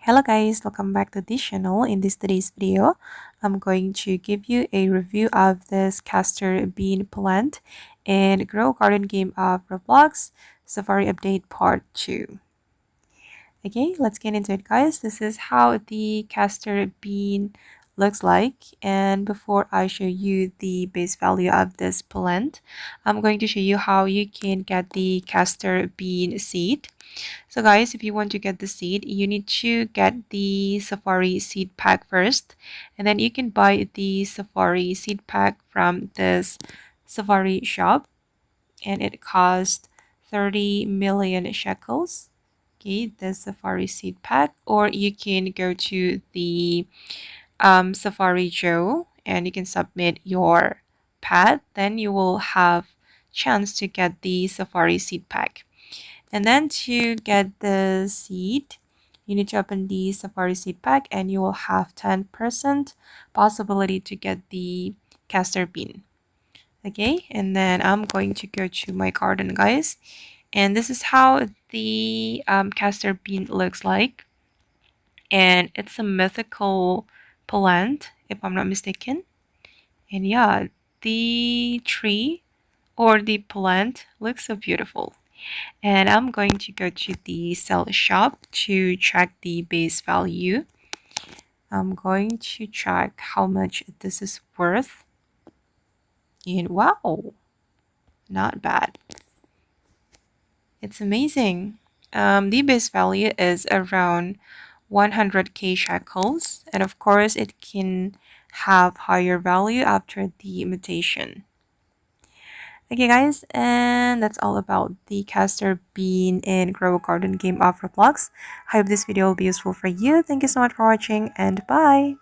Hello guys, welcome back to this channel. In today's video, I'm going to give you a review of this castor bean plant and grow garden game of Roblox Safari Update Part 2. Okay, let's get into it guys. This is how the castor bean looks like, and before I show you the base value of this plant, I'm going to show you how you can get the castor bean seed. So guys, if you want to get the seed, you need to get the Safari seed pack first, and then you can buy the Safari seed pack from this Safari shop, and it costs 30 million shekels. Okay, the Safari seed pack, or you can go to the Safari Joe and you can submit your pad, then you will have chance to get the Safari seed pack. And then to get the seed, you need to open the Safari seed pack and you will have 10% possibility to get the castor bean. Okay, and then I'm going to go to my garden, guys. And this is how the castor bean looks like. And it's a mythical plant, if I'm not mistaken. And yeah, the tree or the plant looks so beautiful. And I'm going to go to the sell shop to check the base value. I'm going to check how much this is worth. And wow, not bad. It's amazing. The base value is around 100k shekels, and of course it can have higher value after the mutation. Okay guys, and that's all about the castor bean and grow a garden game of Roblox. I hope this video will be useful for you. Thank you so much for watching, and bye!